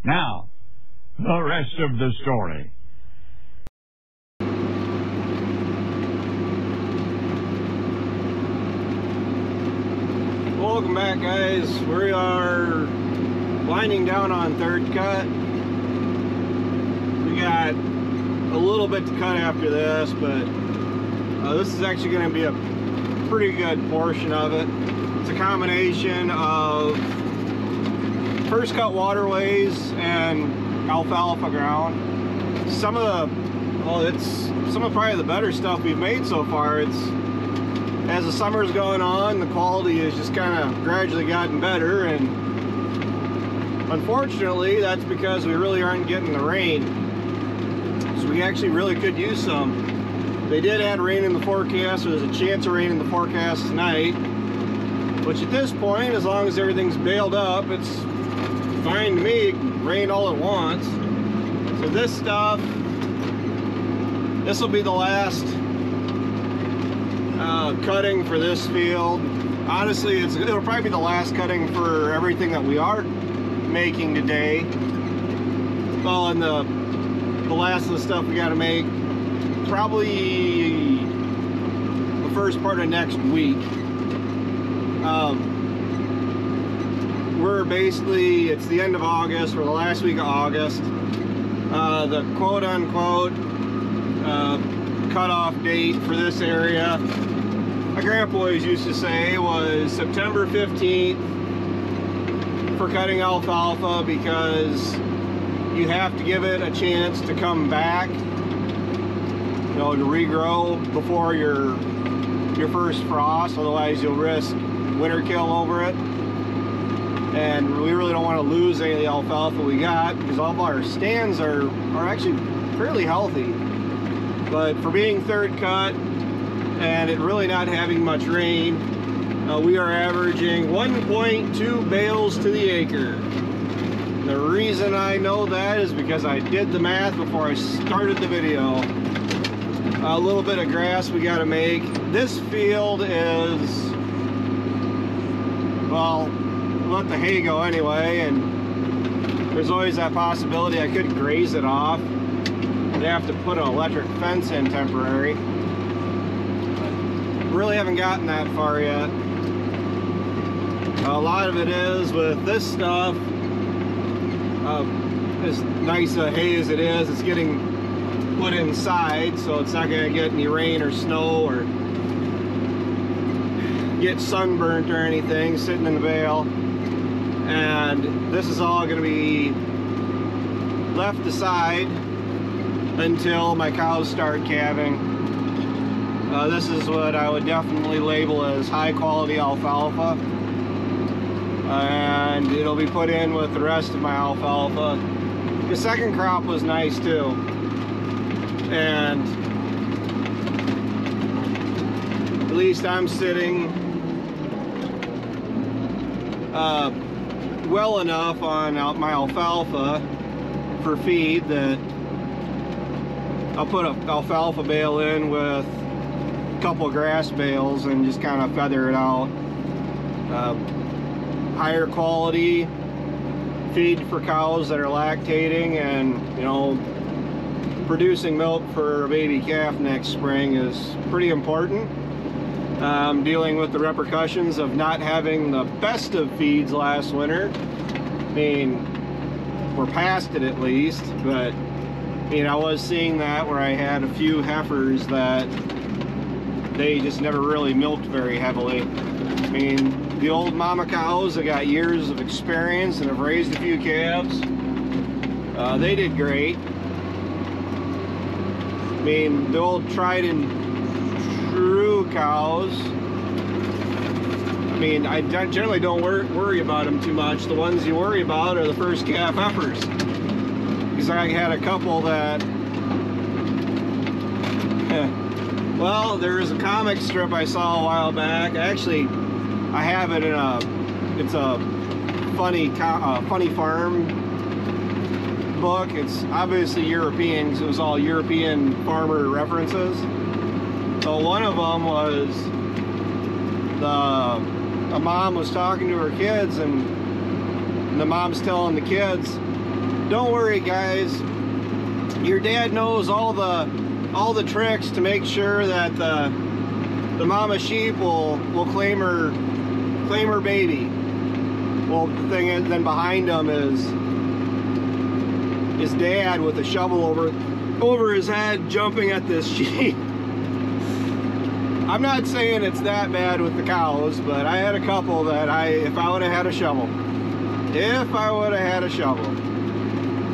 Now, the rest of the story. Welcome back, guys. We are winding down on third cut. We got a little bit to cut after this, but this is actually going to be a pretty good portion of it. It's a combination of first cut waterways and alfalfa ground. Some of probably the better stuff we've made so far. As the summer's going on, the quality has just kind of gradually gotten better, and unfortunately that's because we really aren't getting the rain. So we actually really could use some. They did add rain in the forecast, so there's a chance of rain in the forecast tonight, which at this point, as long as everything's baled up, it's fine to me. It can rain all at once. So this stuff, this will be the last cutting for this field. Honestly, it'll probably be the last cutting for everything that we are making today. Well, and the last of the stuff we got to make probably the first part of next week. We're basically, it's the end of August, or the last week of August. The quote-unquote cutoff date for this area, my grandpa always used to say, was September 15th for cutting alfalfa, because you have to give it a chance to come back, you know, to regrow before your first frost. Otherwise you'll risk winter kill over it, and we really don't want to lose any of the alfalfa we got, because all of our stands are actually fairly healthy. But for being third cut and it really not having much rain, we are averaging 1.2 bales to the acre. The reason I know that is because I did the math before I started the video. A little bit of grass we got to make. This field is, well, let the hay go anyway, and there's always that possibility I could graze it off. I'd have to put an electric fence in temporary. But really haven't gotten that far yet. A lot of it is with this stuff, as nice a hay as it is, it's getting put inside, so it's not going to get any rain or snow or get sunburnt or anything sitting in the bale. And this is all going to be left aside until my cows start calving. This is what I would definitely label as high quality alfalfa, and it'll be put in with the rest of my alfalfa. The second crop was nice too, and at least I'm sitting well enough on my alfalfa for feed that I'll put an alfalfa bale in with a couple of grass bales and just kind of feather it out. Higher quality feed for cows that are lactating and, you know, producing milk for a baby calf next spring is pretty important. Dealing with the repercussions of not having the best of feeds last winter. I mean, we're past it at least, but I mean, I was seeing that where I had a few heifers that they just never really milked very heavily. I mean, the old mama cows that got years of experience and have raised a few calves, they did great. I mean, the old tried and true cows, I mean, I generally don't worry about them too much. The ones you worry about are the first calf heifers. Because I had a couple that, well, there's a comic strip I saw a while back. Actually, I have it in it's a funny farm book. It's obviously European because it was all European farmer references. So one of them was a mom was talking to her kids, and the mom's telling the kids, don't worry, guys. Your dad knows all the tricks to make sure that the mama sheep will claim her baby. Well, the thing is, then behind him is his dad with a shovel over his head, jumping at this sheep. I'm not saying it's that bad with the cows, but I had a couple that if I would have had a shovel.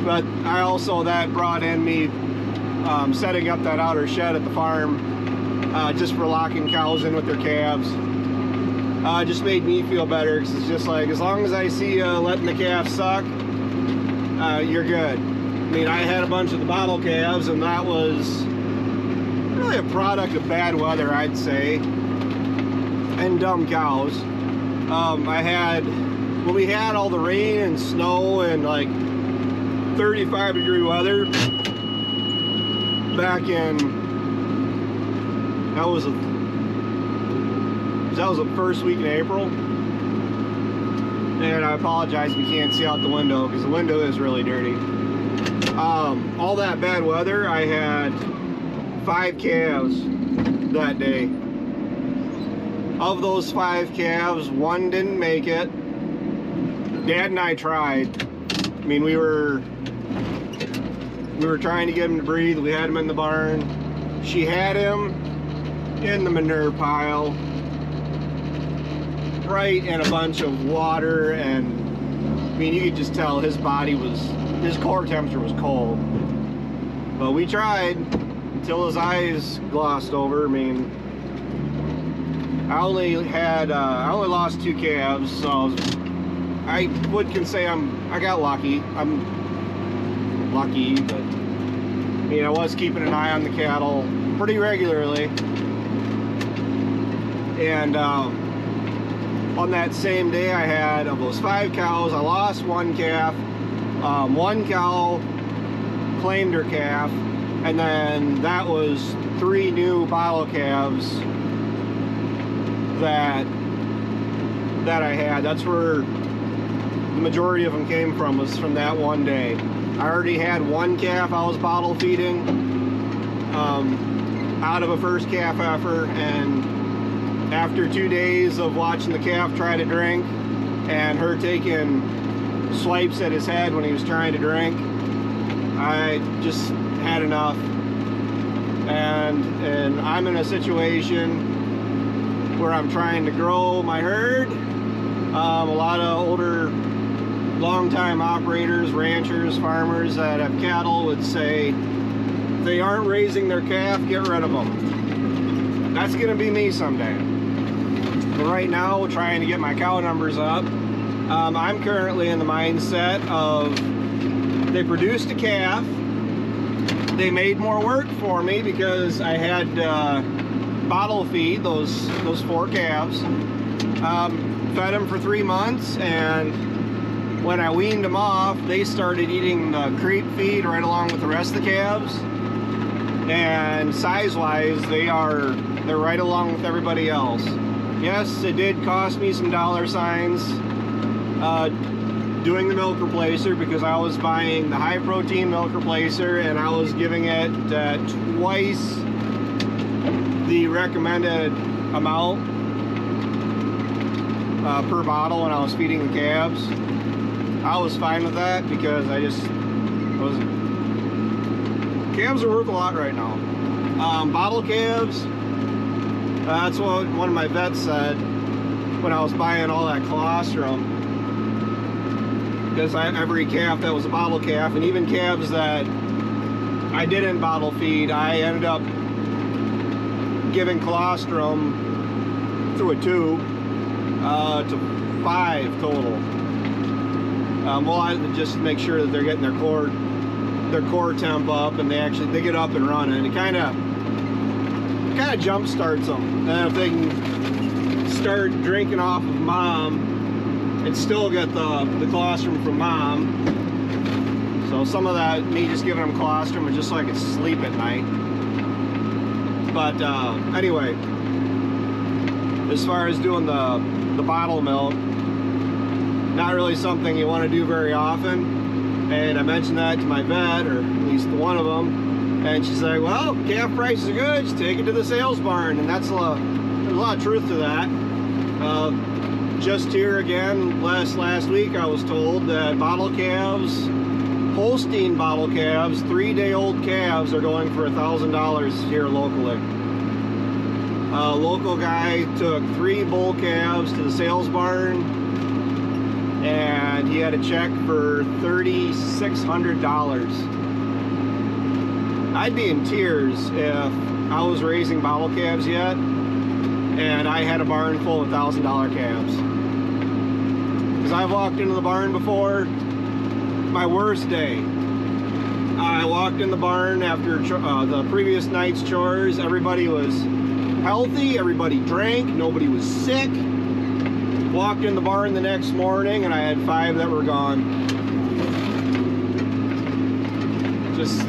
But I also, that brought in me setting up that outer shed at the farm just for locking cows in with their calves. Just made me feel better, because it's just like, as long as I see you letting the calf suck, you're good. I mean, I had a bunch of the bottle calves, and that was really a product of bad weather, I'd say, and dumb cows. When we had all the rain and snow and like 35-degree weather back in, that was the first week in April. And I apologize if you can't see out the window, because the window is really dirty. All that bad weather, I had 5 calves that day. Of those 5 calves, 1 didn't make it. Dad and I tried. I mean, we were trying to get him to breathe. We had him in the barn. She had him in the manure pile, right in a bunch of water, and I mean, you could just tell his core temperature was cold. But we tried until his eyes glossed over. I mean, I only lost 2 calves, so I can say I got lucky. I'm lucky, but I was keeping an eye on the cattle pretty regularly. And on that same day, I had, of those 5 cows, I lost 1 calf. 1 cow claimed her calf, and then that was 3 new bottle calves that I had. That's where the majority of them came from, was from that one day. I already had 1 calf I was bottle feeding out of a first calf heifer, and after 2 days of watching the calf try to drink and her taking swipes at his head when he was trying to drink, I just had enough. And I'm in a situation where I'm trying to grow my herd. A lot of older, long-time operators, ranchers, farmers that have cattle would say, if they aren't raising their calf, get rid of them. That's gonna be me someday. But right now, we're trying to get my cow numbers up. I'm currently in the mindset of, they produced a calf, they made more work for me because I had bottle feed those 4 calves, fed them for 3 months, and when I weaned them off, they started eating the creep feed right along with the rest of the calves, and size-wise, they're right along with everybody else. Yes, it did cost me some dollar signs doing the milk replacer, because I was buying the high protein milk replacer and I was giving it twice the recommended amount per bottle when I was feeding the calves. I was fine with that, because calves are worth a lot right now. Bottle calves, that's what one of my vets said when I was buying all that colostrum. Because every calf that was a bottle calf, and even calves that I didn't bottle feed, I ended up giving colostrum through a tube to 5 total. Well, just to make sure that they're getting their core temp up, and they get up and running. It kind of jump starts them, and if they can start drinking off of mom and still get the colostrum from mom. So some of that, me just giving them colostrum, is just so I could sleep at night. But anyway, as far as doing the bottle milk, not really something you want to do very often. And I mentioned that to my vet, or at least one of them, and she's like, well, calf prices are good, just take it to the sales barn. And that's there's a lot of truth to that. Just here again, last week I was told that bottle calves, Holstein bottle calves, 3-day-old calves are going for $1,000 here locally. A local guy took 3 bull calves to the sales barn, and he had a check for $3,600. I'd be in tears if I was raising bottle calves yet and I had a barn full of $1,000 calves. Because I've walked into the barn before, my worst day. I walked in the barn after the previous night's chores. Everybody was healthy, everybody drank, nobody was sick. Walked in the barn the next morning and I had 5 that were gone. Just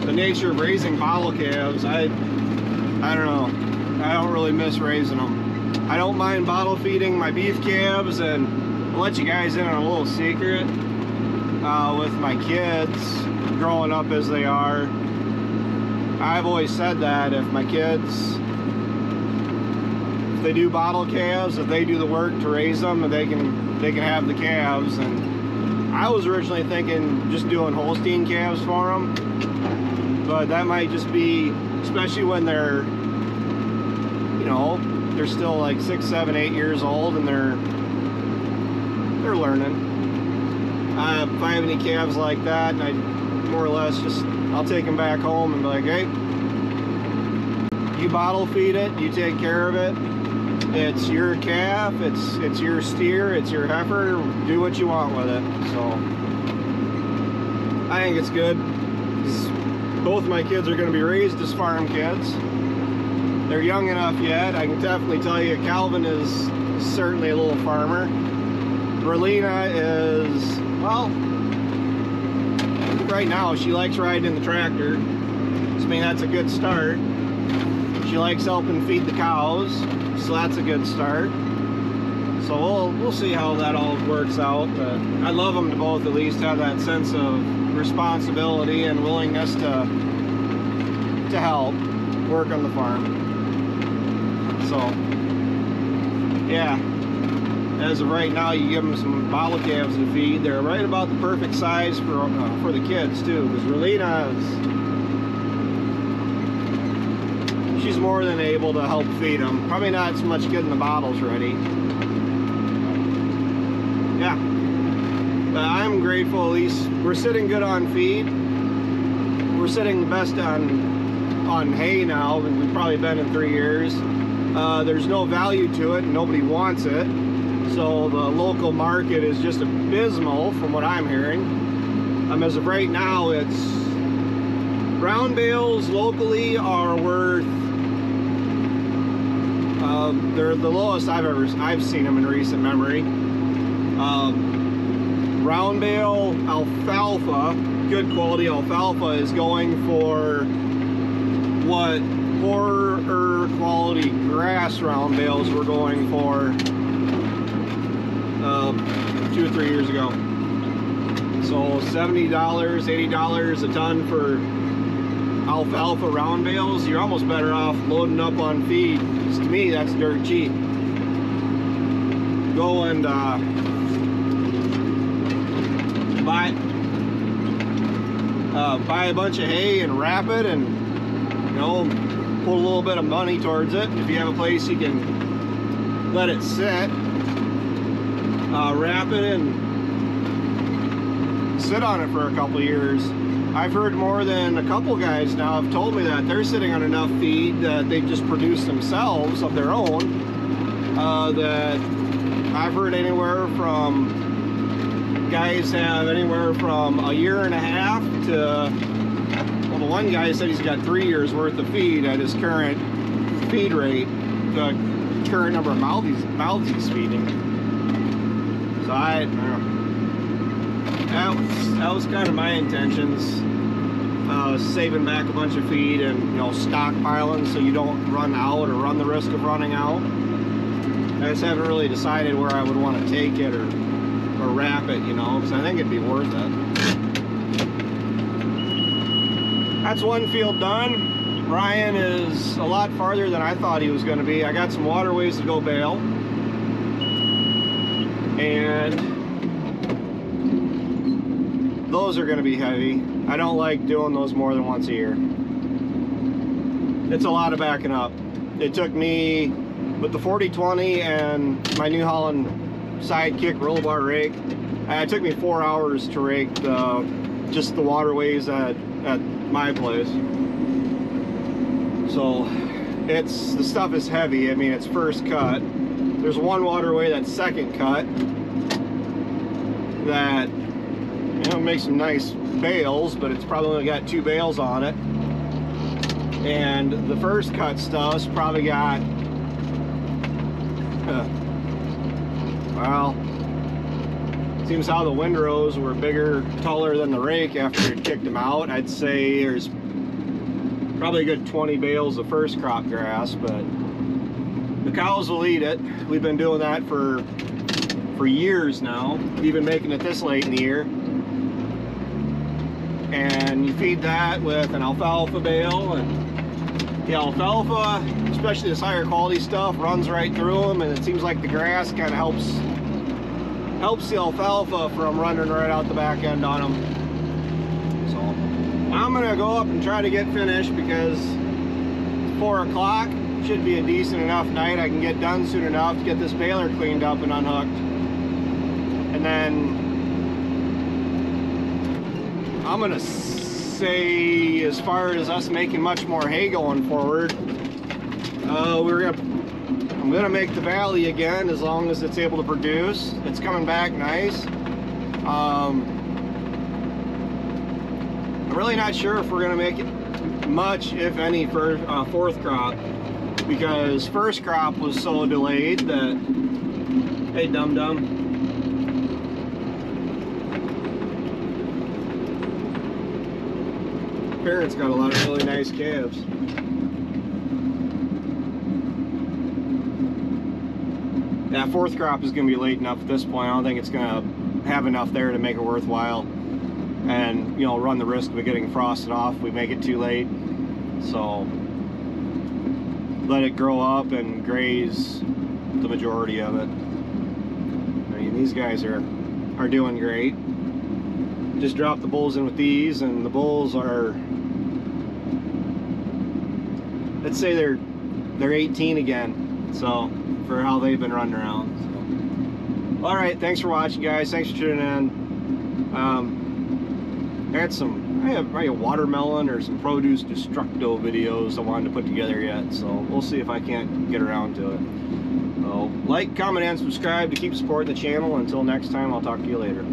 the nature of raising bottle calves, I don't know. I don't really miss raising them. I don't mind bottle feeding my beef calves, and I'll let you guys in on a little secret. With my kids growing up as they are, I've always said that if my kids, if they do bottle calves, if they do the work to raise them, they can have the calves. And I was originally thinking just doing Holstein calves for them, but that might just be, especially when they're, you know, they're still like 6, 7, 8 years old and they're learning. If I have any calves like that, and I more or less just, I'll take them back home and be like, hey, you bottle feed it, you take care of it. It's your calf, it's your steer, it's your heifer, do what you want with it. So I think it's good. Both my kids are going to be raised as farm kids. They're young enough yet. I can definitely tell you Calvin is certainly a little farmer. Merlina is, well, right now she likes riding in the tractor. I mean, that's a good start. She likes helping feed the cows, so that's a good start. So we'll see how that all works out. But I love them to both at least have that sense of responsibility and willingness to help work on the farm. So yeah, as of right now, you give them some bottle calves to feed. They're right about the perfect size for the kids too, because Relina is, she's more than able to help feed them. Probably not so much getting the bottles ready. Yeah, but I'm grateful at least we're sitting good on feed. We're sitting the best on hay now than we've probably been in 3 years. There's no value to it, and nobody wants it. So the local market is just abysmal from what I'm hearing. As of right now, it's brown bales locally are worth, they're the lowest I've seen them in recent memory. Brown bale alfalfa, good quality alfalfa, is going for what poorer quality grass round bales were going for 2 or 3 years ago. So $70, $80 a ton for alfalfa round bales. You're almost better off loading up on feed. To me, that's dirt cheap. Go and buy a bunch of hay and wrap it, and you know, put a little bit of money towards it. If you have a place you can let it sit, wrap it and sit on it for a couple of years. I've heard more than a couple guys now have told me that they're sitting on enough feed that they just produce themselves of their own, that I've heard anywhere from, guys have anywhere from 1.5 years to, well, the one guy said he's got 3 years worth of feed at his current feed rate, the current number of mouths he's feeding. So that was kind of my intentions, saving back a bunch of feed and, you know, stockpiling so you don't run out or run the risk of running out. I just haven't really decided where I would want to take it or wrap it, you know, because I think it'd be worth it. That's one field done. Ryan is a lot farther than I thought he was going to be. I got some waterways to go bale. And those are going to be heavy. I don't like doing those more than once a year. It's a lot of backing up. It took me, with the 40-20 and my New Holland Sidekick roll bar rake, it took me 4 hours to rake just the waterways at my place. So the stuff is heavy. I mean, it's first cut. There's one waterway that's second cut that, you know, makes some nice bales, but it's probably only got 2 bales on it. And the first cut stuff's probably got well, seems how the windrows were bigger, taller than the rake after it kicked them out. I'd say there's probably a good 20 bales of first crop grass, but the cows will eat it. We've been doing that for years now, even making it this late in the year. And you feed that with an alfalfa bale, and the alfalfa, especially this higher quality stuff, runs right through them, and it seems like the grass kind of helps the alfalfa from running right out the back end on them. So I'm gonna go up and try to get finished because it's 4 o'clock. Should be a decent enough night. I can get done soon enough to get this baler cleaned up and unhooked. And then I'm gonna say, as far as us making much more hay going forward, I'm gonna make the valley again as long as it's able to produce. It's coming back nice. I'm really not sure if we're gonna make it much, if any, for fourth crop, because first crop was so delayed that, hey dum-dum, parents got a lot of really nice calves. Yeah, fourth crop is going to be late enough at this point. I don't think it's going to have enough there to make it worthwhile, and, you know, run the risk of it getting frosted off if we make it too late. So let it grow up and graze the majority of it. I mean, these guys are doing great. Just dropped the bulls in with these, and the bulls are, let's say they're 18 again, so for how they've been running around. So, all right, thanks for watching, guys. Thanks for tuning in. I have watermelon or some produce destructo videos I wanted to put together yet, so we'll see if I can't get around to it. So like, comment, and subscribe to keep supporting the channel. Until next time, I'll talk to you later.